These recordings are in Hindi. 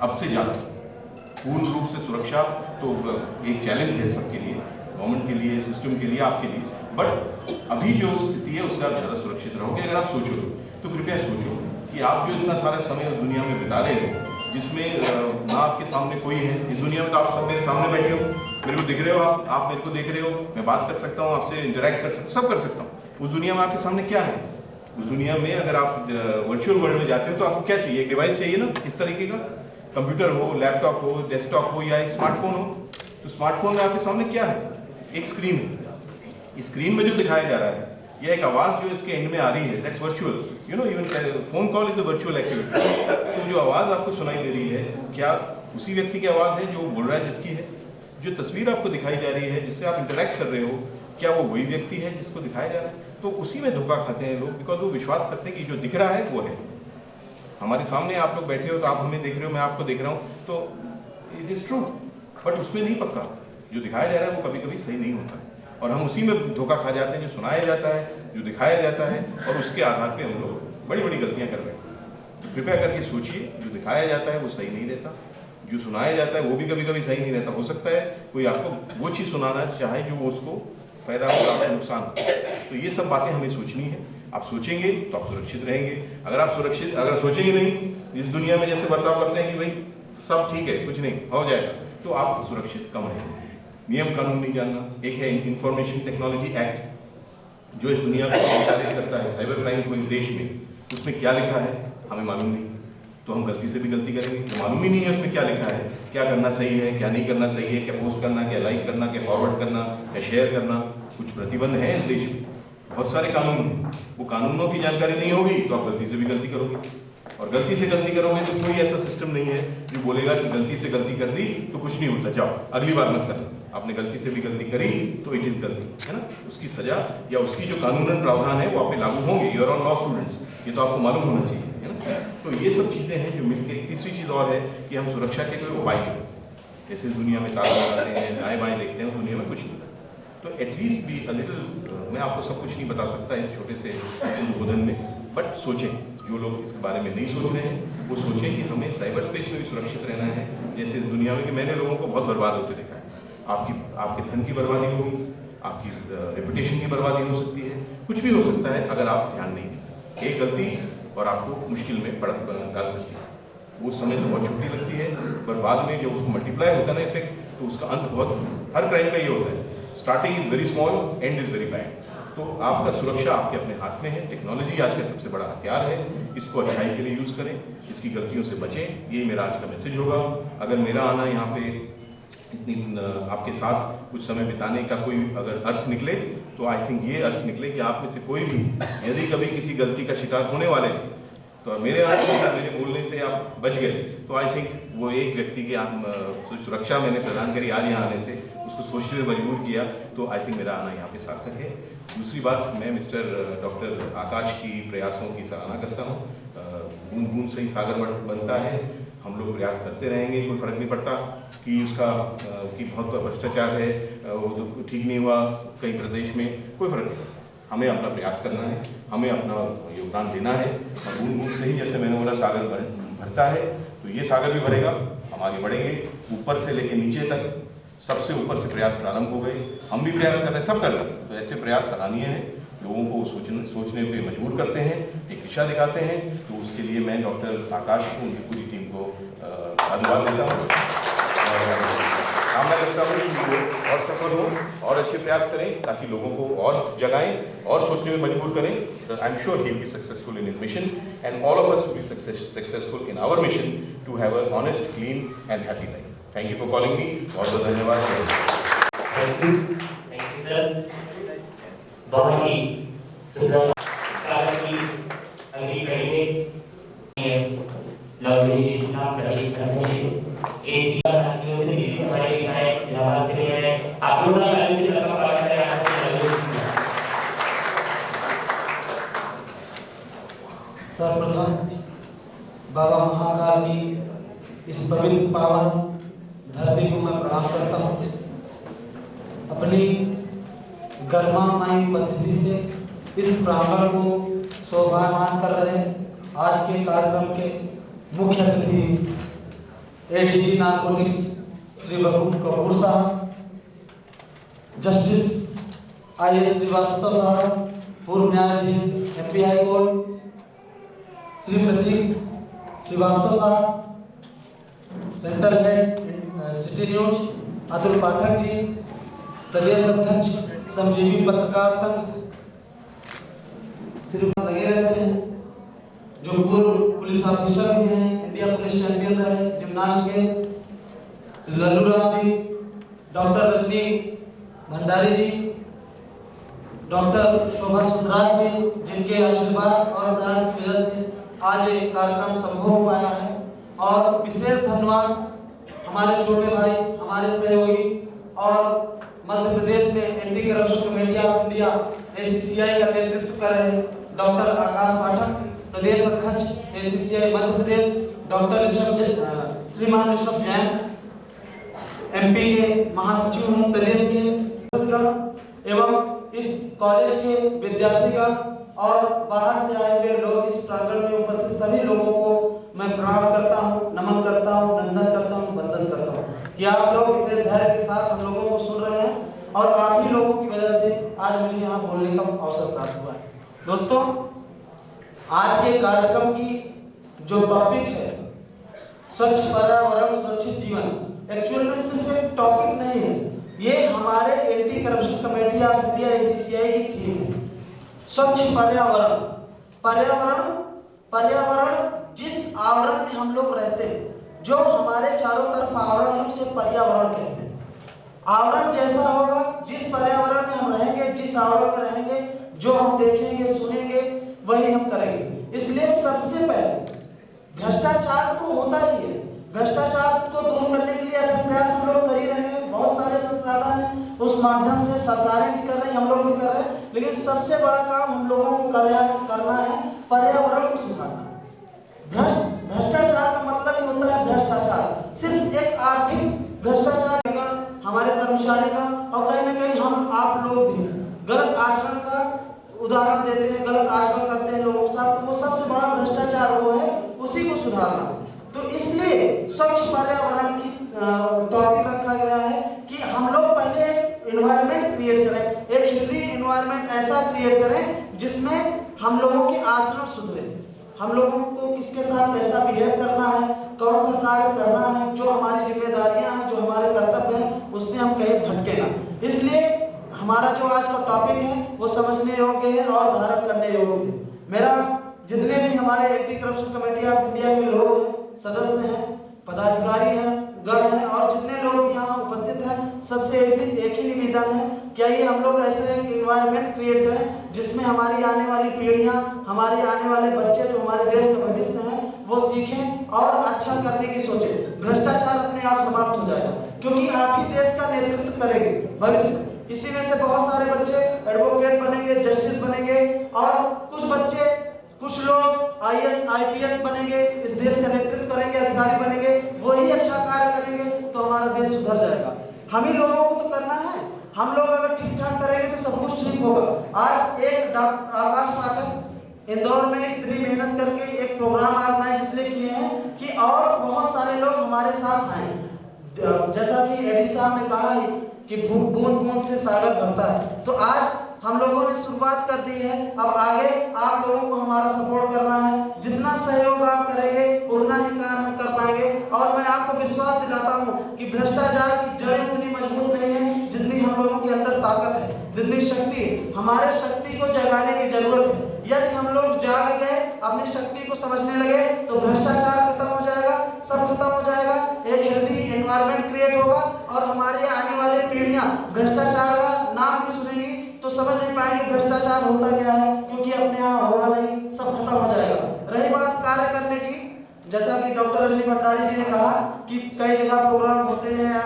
अब से ज़्यादा पूर्ण रूप से सुरक्षा तो एक चैलेंज है सबके लिए, गवर्नमेंट के लिए, सिस्टम के लिए, आपके लिए, बट अभी जो स्थिति है उससे आप ज़्यादा सुरक्षित रहोगे। अगर आप सोचो तो कृपया सोचो कि आप जो इतना सारा समय उस दुनिया में बिता रहे हो जिसमें ना आपके सामने कोई है। इस दुनिया में तो आप सब मेरे सामने बैठे हो, मेरे को दिख रहे हो, आप मेरे को देख रहे हो, मैं बात कर सकता हूँ आपसे, इंटरेक्ट कर सकता हूँ, सब कर सकता हूँ। उस दुनिया में आपके सामने क्या है? उस दुनिया में अगर आप वर्चुअल वर्ल्ड में जाते हो तो आपको क्या चाहिए? एक डिवाइस चाहिए ना, इस तरीके का, कंप्यूटर हो, लैपटॉप हो, डेस्कटॉप हो या एक स्मार्टफोन हो। तो स्मार्टफोन में आपके सामने क्या है? एक स्क्रीन है। स्क्रीन में जो दिखाया जा रहा है या एक आवाज़ जो इसके एंड में आ रही है, that's virtual. You know, even phone call is a virtual activity. तो जो आवाज़ आपको सुनाई दे रही है, क्या उसी व्यक्ति की आवाज़ है जो बोल रहा है, जिसकी है? जो तस्वीर आपको दिखाई जा रही है, जिससे आप इंटरेक्ट कर रहे हो, क्या वो वही व्यक्ति है जिसको दिखाया जा रहा है? तो उसी में धोखा खाते हैं लोग, बिकॉज वो विश्वास करते हैं कि जो दिख रहा है वो है। हमारे सामने आप लोग बैठे हो तो आप हमें देख रहे हो, मैं आपको देख रहा हूँ, तो इट इज़ ट्रू, बट उसमें नहीं पक्का। जो दिखाया जा रहा है वो कभी कभी सही नहीं होता है और हम उसी में धोखा खा जाते हैं। जो सुनाया जाता है, जो दिखाया जाता है, और उसके आधार पे हम लोग बड़ी बड़ी गलतियाँ कर रहे हैं। तो कृपया करके सोचिए, जो दिखाया जाता है वो सही नहीं रहता, जो सुनाया जाता है वो भी कभी कभी सही नहीं रहता। हो सकता है कोई आपको वो चीज़ सुनाना चाहे जो उसको फ़ायदा हो, आपको नुकसान हो। तो ये सब बातें हमें सोचनी है। आप सोचेंगे तो आप सुरक्षित रहेंगे। अगर सोचेंगे नहीं, इस दुनिया में जैसे बर्ताव करते हैं कि भाई सब ठीक है, कुछ नहीं हो जाएगा, तो आप सुरक्षित कम रहेंगे। नियम कानून नहीं जानना। एक है इंफॉर्मेशन टेक्नोलॉजी एक्ट जो इस दुनिया को संचालित करता है, साइबर क्राइम को इस देश में, उसमें क्या लिखा है हमें मालूम नहीं, तो हम गलती से भी गलती करेंगे। तो मालूम ही नहीं है उसमें क्या लिखा है, क्या करना सही है, क्या नहीं करना सही है, क्या पोस्ट करना, क्या लाइक करना, क्या फॉरवर्ड करना, क्या शेयर करना। कुछ प्रतिबंध है इस देश में, बहुत सारे कानून हैं। वो कानूनों की जानकारी नहीं होगी तो आप गलती से भी गलती करोगे, और गलती से गलती करोगे तो कोई ऐसा सिस्टम नहीं है जो बोलेगा कि गलती से गलती कर दी तो कुछ नहीं होता, जाओ अगली बार मत करना। आपने गलती से भी गलती करी तो इट इज़ गलती, है ना। उसकी सजा या उसकी जो कानूनन प्रावधान है वो आप पे लागू होंगे। You are all law students, ये तो आपको मालूम होना चाहिए, है ना। तो ये सब चीज़ें हैं जो मिलकर। तीसरी चीज़ और है कि हम सुरक्षा के कोई उपाय करें। जैसे इस दुनिया में ताला लगाते हैं, दाएँ बाएँ देखते हैं, दुनिया में कुछ नहीं, तो एटलीस्ट भी अ लिटिल। मैं आपको सब कुछ नहीं बता सकता इस छोटे से उद्बोधन में, बट सोचें, जो लोग इसके बारे में नहीं सोच रहे हैं वो सोचें कि हमें साइबर स्पेस में भी सुरक्षित रहना है। जैसे इस दुनिया में कि मैंने लोगों को बहुत बर्बाद होते देखा है। आपके धन की बर्बादी होगी, आपकी रेपुटेशन की बर्बादी हो सकती है, कुछ भी हो सकता है अगर आप ध्यान नहीं दें। एक गलती और आपको मुश्किल में डाल सकती है। वो समय तो बहुत छोटी लगती है, पर बाद में जब उसको मल्टीप्लाई होता है ना इफेक्ट, तो उसका अंत बहुत, हर क्राइम का ये होता है, starting is very small, and is very bad. तो आपका सुरक्षा आपके अपने हाथ में है। टेक्नोलॉजी आज का सबसे बड़ा हथियार है, इसको अच्छाई के लिए यूज़ करें, इसकी गलतियों से बचें। यही मेरा आज का मैसेज होगा। अगर मेरा आना यहाँ पे इतनी आपके साथ कुछ समय बिताने का कोई अगर अर्थ निकले, तो आई थिंक ये अर्थ निकले कि आप में से कोई भी यदि कभी किसी गलती का शिकार होने वाले थे, तो मेरे आने से, मेरे बोलने से आप बच गए, तो आई थिंक वो एक व्यक्ति की आप सुरक्षा मैंने प्रदान करी आज यहाँ आने से, उसको सोचने में मजबूर किया, तो आई थिंक मेरा आना यहाँ पे सार्थक है। दूसरी बात, मैं मिस्टर डॉक्टर आकाश की प्रयासों की सराहना करता हूँ। बूंद बूंद से ही सागर बनता है। हम लोग प्रयास करते रहेंगे, कोई फ़र्क नहीं पड़ता कि उसका कि बहुत भ्रष्टाचार है, वो ठीक नहीं हुआ कई प्रदेश में, कोई फ़र्क नहीं पड़ता। हमें अपना प्रयास करना है, हमें अपना योगदान देना है, और बूंद बूंद से ही, जैसे मैंने बोला, सागर भरता है, तो ये सागर भी भरेगा। हम आगे बढ़ेंगे, ऊपर से लेके नीचे तक, सबसे ऊपर से प्रयास प्रारंभ हो गए। हम भी प्रयास कर रहे हैं, सब कर रहे हैं, तो ऐसे प्रयास सराहनीय हैं। लोगों को सोचने पे मजबूर करते हैं, एक दिशा दिखाते हैं। तो उसके लिए मैं डॉक्टर आकाश को, उनकी पूरी टीम को धन्यवाद देता हूँ। कामना करता हूँ कि वो और सफल हो और अच्छे प्रयास करें, ताकि लोगों को और जगाएं और सोचने में मजबूर करें। I am sure he will be successful in his mission, and all of us will be successful in our mission to have a honest, clean and happy life. Thank you for calling me. बहुत बहुत धन्यवाद। Thank you sir. बहुत ही सुंदर की अगली कड़ी में नवनिर्मित प्रदेश अध्यक्ष एशिया राज्यों से हमारे विधायक इलाहाबाद से है। आप लोगों का राज्य से लगा पास है। सर्वप्रथम बाबा महाकाल की इस पवित्र पावन धरती को मैं प्रणाम करता हूँ। अपनी गर्मामयी उपस्थिति से इस प्रांगण को शोभायमान कर रहे आज के कार्यक्रम के मुख्य अतिथि एडीजी नारकोटिक्स श्री बबूल कपूर साहब, जस्टिस IS श्रीवास्तव साहब, पूर्व न्यायाधीश MP high court Shri Prateek Srivastava साहब, central head city news Atul Pathak ji, प्रदेश अध्यक्ष श्रमजीवी पत्रकार संघ सिर्फ लगे रहते हैं, जो पूर्व पुलिस ऑफिसर भी हैं, इंडिया पुलिस चैंपियन रहे जिम्नास्ट के श्री लल्लू राम जी, डॉक्टर रजनी भंडारी जी, डॉक्टर शोभा सुंदराज जी, जिनके आशीर्वाद और प्रयास की वजह से आज ये कार्यक्रम संभव हो पाया है। और विशेष धन्यवाद हमारे छोटे भाई, हमारे सहयोगी और मध्य प्रदेश में anti corruption committee of India ACCI का नेतृत्व कर रहे डॉक्टर आकाश पाठक, प्रदेश अध्यक्ष ACCI मध्य प्रदेश, डॉक्टर श्रीमान ऋषभ जैन MP के महासचिव हैं प्रदेश के, एवं इस कॉलेज के विद्यार्थीगण और बाहर से आए हुए लोग, इस प्रांगण में उपस्थित सभी लोगों को मैं प्रणाम करता हूं, नमन करता हूं, नंदन करता हूं, वंदन करता हूं कि आप लोग इतने धैर्य के साथ हम लोगों को सुन रहे हैं और आप ही लोगों की वजह से आज मुझे यहाँ बोलने का अवसर प्राप्त हुआ है। दोस्तों, आज के कार्यक्रम की जो टॉपिक है स्वच्छ पर्यावरण सुरक्षित जीवन, एक्चुअल में सिर्फ एक टॉपिक नहीं है, ये हमारे anti corruption committee of India ACCI की थीम है। स्वच्छ पर्यावरण, पर्यावरण जिस आवरण में हम लोग रहते हैं, जो हमारे चारों तरफ आवरण है उसे पर्यावरण कहते हैं। आवरण जैसा होगा, जिस पर्यावरण में हम रहेंगे, जिस आवरण में रहेंगे, जो हम देखेंगे सुनेंगे वही हम करेंगे। इसलिए सबसे पहले भ्रष्टाचार तो होता ही है, भ्रष्टाचार को दूर करने के लिए अथक प्रयास हम लोग कर ही रहे हैं, बहुत सारे संसाधन हैं, उस माध्यम से सरकारें भी कर रही हैं, हम लोग भी कर रहे हैं, लेकिन सबसे बड़ा काम हम लोगों को करना है पर्यावरण को सुधारना। भ्रष्टाचार का मतलब ही होता है भ्रष्टाचार, सिर्फ एक आर्थिक भ्रष्टाचार, हमारे कर्मचारीगण और कहीं ना कहीं हम आप लोग भी गलत आचरण का उदाहरण देते हैं, गलत आचरण करते हैं लोगों के साथ, तो वो सबसे बड़ा भ्रष्टाचार वो है, उसी को सुधारना। तो इसलिए स्वच्छ पर्यावरण की टॉपिक रखा गया है कि हम लोग पहले एक एनवायरनमेंट क्रिएट करें, एक हेल्दी एनवायरनमेंट ऐसा क्रिएट करें जिसमें हम लोगों के आचरण सुधरे, हम लोगों को किसके साथ कैसा बिहेव करना है, कौन सा कार्य करना है, जो हमारी जिम्मेदारियां हैं, जो हमारे कर्तव्य हैं, उससे हम कहीं भटके ना। इसलिए हमारा जो आज का टॉपिक है वो समझने योग्य है और धारण करने योग्य है। मेरा जितने भी हमारे anti corruption committee of India के लोग हैं, सदस्य हैं, पदाधिकारी हैं, गण हैं और जितने लोग यहाँ उपस्थित हैं, सबसे एक ही निवेदन है, क्या ये हम लोग ऐसे एक एनवायरनमेंट क्रिएट करें जिसमें हमारी आने वाली पीढ़ियां, हमारे आने वाले बच्चे जो हमारे देश का भविष्य हैं वो सीखें और अच्छा करने की सोचें। भ्रष्टाचार अपने आप समाप्त हो जाएगा, क्योंकि आप ही देश का नेतृत्व करेंगे भविष्य। इसी में से बहुत सारे बच्चे एडवोकेट बनेंगे, जस्टिस बनेंगे और कुछ लोग IAS IPS बनेंगे, इस देश का नेतृत्व करेंगे, अधिकारी बनेंगे, वही अच्छा कार्य करेंगे तो हमारा देश सुधर जाएगा। हम ही लोगों को तो करना है, हम लोग अगर ठीक ठाक करेंगे तो सब कुछ ठीक होगा। आज एक आकाश पाठक इंदौर में इतनी मेहनत करके एक प्रोग्राम ऑर्गेनाइज इसलिए किए हैं कि और बहुत सारे लोग हमारे साथ आए। जैसा कि एडी साहब ने कहा है कि बूंद बूंद से सागर भरता है, तो आज हम लोगों ने शुरुआत कर दी है, अब आगे आप लोगों को हमारा सपोर्ट करना है। जितना सहयोग आप करेंगे उतना ही कार्य हम कर पाएंगे। और मैं आपको विश्वास दिलाता हूं कि भ्रष्टाचार की जड़ें उतनी मजबूत नहीं है जितनी हम लोगों के अंदर ताकत है, जितनी शक्ति है। हमारे शक्ति को जगाने की जरूरत है। यदि हम लोग जाग गए, अपनी शक्ति को समझने लगे, तो भ्रष्टाचार खत्म हो जाएगा, सब खत्म हो जाएगा, एक हेल्दी एनवायरनमेंट क्रिएट होगा और हमारे आने वाली पीढ़ियां भ्रष्टाचार का नाम भी सुनेंगी तो समझ नहीं पाएंगे भ्रष्टाचार होता क्या है, क्योंकि अपने यहाँ होगा नहीं, सब खत्म हो जाएगा। रही बात कार्य करने की, जैसा कि डॉक्टर रजनी भंडारी जी ने कहा कि कई जगह प्रोग्राम होते हैं,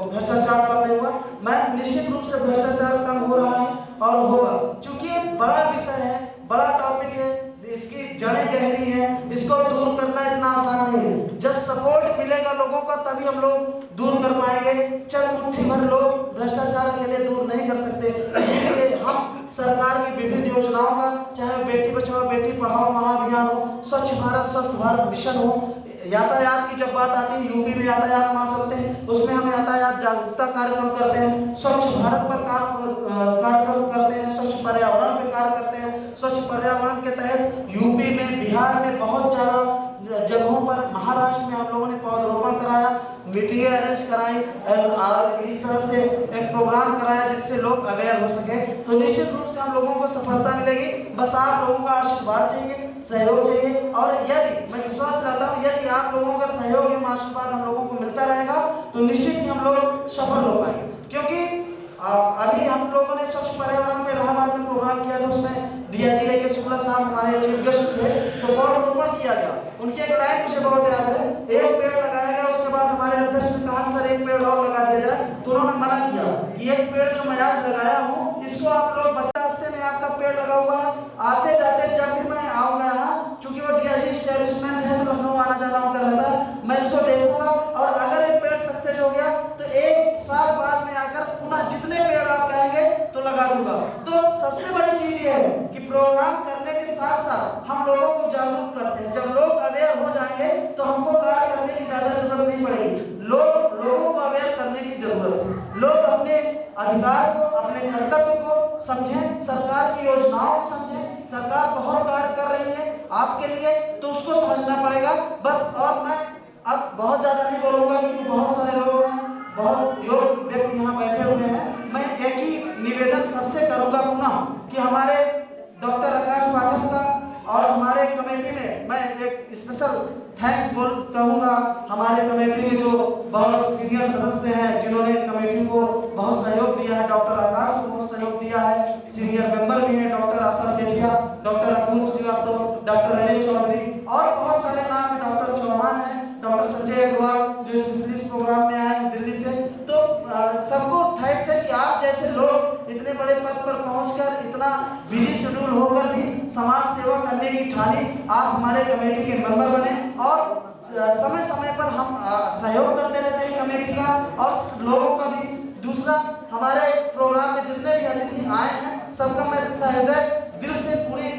भ्रष्टाचार कम नहीं हुआ। मैं निश्चित रूप से भ्रष्टाचार कम हो रहा है और होगा, क्योंकि ये बड़ा विषय है, बड़ा टॉपिक है, इसकी जड़ें गहरी हैं, इसको दूर करना इतना आसान नहीं है। जब सपोर्ट मिलेगा लोगों का तभी हम लोग दूर कर पाएंगे। चंद मुट्ठी भर लोग भ्रष्टाचार के लिए दूर नहीं कर सकते। इसलिए हम सरकार की विभिन्न योजनाओं का, चाहे बेटी बचाओ बेटी पढ़ाओ महाअभियान हो, स्वच्छ भारत स्वस्थ भारत मिशन हो, यातायात की जब बात आती है, यूपी में यातायात माह चलते हैं, उसमें हम यातायात जागरूकता कार्यक्रम करते हैं, स्वच्छ भारत पर कार्यक्रम करते हैं, स्वच्छ पर्यावरण पे कार्य करते हैं। स्वच्छ पर्यावरण के तहत यूपी में, बिहार में बहुत ज़्यादा जगहों पर, महाराष्ट्र में हम लोगों ने पौधरोपण कराया, मीटिंगें अरेंज कराई और इस तरह से एक प्रोग्राम कराया जिससे लोग अवेयर हो सके। तो निश्चित रूप से हम लोगों को सफलता मिलेगी। बस आप लोगों का आशीर्वाद चाहिए, सहयोग चाहिए, और यदि मैं विश्वास दिलाता हूँ, यदि आप लोगों का सहयोग एवं आशीर्वाद हम लोगों को मिलता रहेगा तो निश्चित ही हम लोग सफल हो पाएंगे। क्योंकि अभी हम लोगों ने स्वच्छ पर्यावरण पे इलाहाबाद में प्रोग्राम किया था, उसमें डीआईजी के शुक्ला साहब हमारे चीफ गेस्ट थे, तो पौधरोपण किया गया। उनकी एक लाइन मुझे बहुत याद है, एक पेड़ लगाया गया, उसके बाद हमारे अध्यक्ष ने कहा सर एक पेड़ और लगा दिया जाए, तो उन्होंने मना किया कि एक पेड़ जो मैं आज लगाया हूँ इसको आप लोग बचा, रास्ते में आपका पेड़ लगा हुआ है, आते जाते जब भी मैं आऊंगा यहाँ, चूंकि वो डीआईजी एस्टेब्लिशमेंट है तो लखनऊ आना जाना उनका रहता है, मैं इसको देखूंगा और अगर एक पेड़ सक्सेस हो गया तो 1 साल बाद में आकर पुनः जितने पेड़ आप कहेंगे तो लगा दूंगा। तो सबसे बड़ी चीज ये है कि प्रोग्राम करने के साथ साथ हम लोगों को जागरूक करते हैं। जब लोग अवेयर हो जाएंगे तो हमको कार्य करने की ज्यादा जरूरत नहीं पड़ेगी, लोगों को अवेयर करने की जरूरत है। लोग अपने अधिकार को, अपने कर्तव्य को समझें, सरकार की योजनाओं को समझें। सरकार बहुत कार्य कर रही है आपके लिए, तो उसको समझना पड़ेगा बस। और मैं अब बहुत ज्यादा नहीं बोलूंगा क्योंकि बहुत सारे लोग हैं, बहुत योग्य व्यक्ति यहाँ बैठे हुए हैं। मैं एक ही निवेदन सबसे करूंगा पुनः कि हमारे डॉक्टर आकाश पाठक का और हमारे कमेटी में मैं एक स्पेशल थैंक्स कहूँगा। हमारे कमेटी में जो बहुत सीनियर सदस्य हैं जिन्होंने कमेटी को बहुत सहयोग दिया है, डॉक्टर आकाश को बहुत सहयोग दिया है, सीनियर मेंबर भी हैं डॉक्टर आशा सेठिया, डॉक्टर अपूर्व श्रीवास्तव, डॉक्टर राजेश चौधरी और बहुत सारे नाम हैं, डॉक्टर चौहान है, डॉक्टर संजय अग्रवाल जो स्पेशली इस प्रोग्राम में आए हैं दिल्ली से। तो सबको थैंक्स है कि आप जैसे लोग इतने बड़े पद पर पहुंचकर, इतना बिजी शेड्यूल होकर भी समाज सेवा करने की ठानी, आप हमारे कमेटी के मेंबर बने और समय समय पर हम सहयोग करते रहते हैं कमेटी का और लोगों का भी। दूसरा, हमारे प्रोग्राम में जितने भी अतिथि आए हैं सबका मैं सहृदय दिल से, पूरी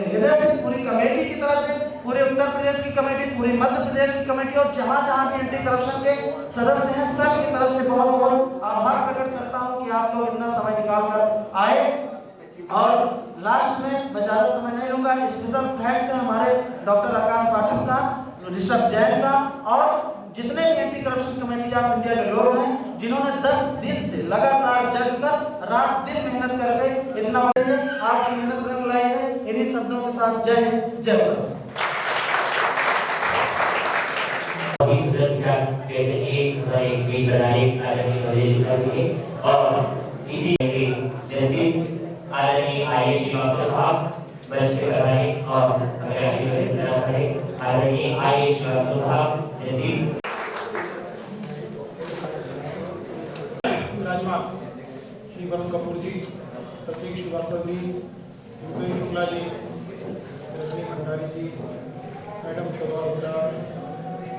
हृदय से, पूरी कमेटी की तरफ से, पूरे उत्तर प्रदेश की कमेटी, पूरी मध्य प्रदेश की कमेटी और जहां जहां भी एंटी करप्शन के सदस्य हैं सब की तरफ से बहुत बहुत आभार प्रकट करता हूं कि आप लोग इतना समय निकाल कर आए। और लास्ट में मैं ज्यादा समय नहीं लूंगा, स्पेशल थैंक्स है हमारे डॉक्टर आकाश पाठक का, ऋषभ जैन का और जितने भी anti corruption committee of India के लोग हैं जिन्होंने 10 दिन से लगातार जगकर रात दिन मेहनत करके इतना बड़े आपकी मेहनत रंग लाई है। इन्हीं शब्दों के साथ जय हिंद, जय भारत। आदरणीय आईएएस श्रीवास्तव साहब मंच पे कराएं और आदरणीय आईएएस श्रीवास्तव साहब विराजमान श्री वरुण कपूर जी, प्रतीक श्रीवास्तव जी, भूपेश शुक्ला जी, रजनी भंडारी जी, मैडम शोभा गुप्ता,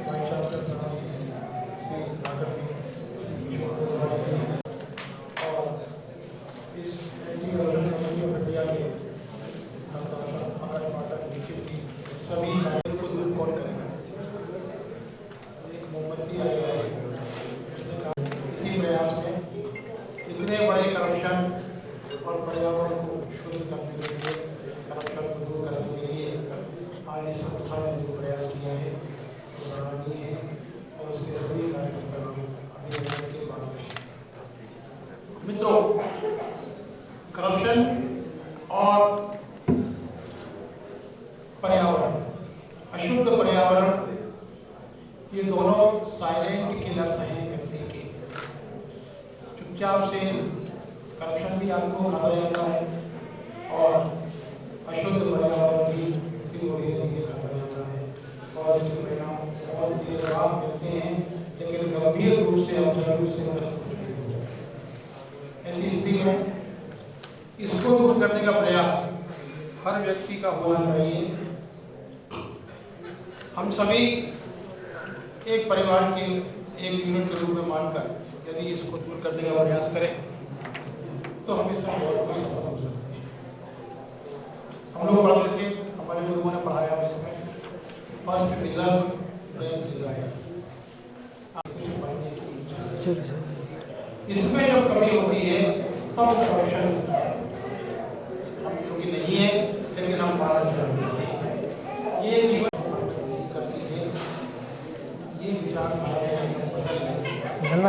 भाई शास्त्र साहब, श्री भाकर जी, और इस anti corruption committee of India के आकाश पाठक दीक्षित जी सभी कार्यों को दूर कौन करेगा। एक मोमबत्ती आई है इसी प्रयास में इतने बड़े करप्शन और पर्यावरण को शुद्ध करने के लिए, करप्शन को दूर करने के लिए आज इस संस्था ने जो प्रयास किया है वो सराहनीय है और उसके सभी कार्यक्रम का नाम अभिनंदन के पास है। मित्रों, करप्शन और पर्यावरण, अशुद्ध पर्यावरण, ये दोनों साइलेंट किलर्स हैं व्यक्ति के। चुपचाप से करप्शन भी आपको खाता जाता है और अशुद्ध पर्यावरण भी धीरे धीरे खाता जाता है और इसके परिणाम बहुत देर बाद मिलते हैं, लेकिन गंभीर रूप से हम जरूर से नष्ट हो चुके हैं। ऐसी स्थिति में इसको दूर करने का प्रयास हर व्यक्ति का होना चाहिए। हम सभी एक परिवार के एक यूनिट के रूप में मानकर यदि इसको दूर करने का प्रयास करें तो हम इसमें बहुत सफल हो सकते हैं। हम लोग पढ़ते थे, हमारे गुरुओं ने पढ़ाया उसमें फर्स्ट डिजर्व प्रयास किया जाए। इसमें जब कमी होती है तब करप्शन क्योंकि नहीं है लेकिन हम पालन करते हैं, ये जीवन करती है, ये विचार हमारे बदल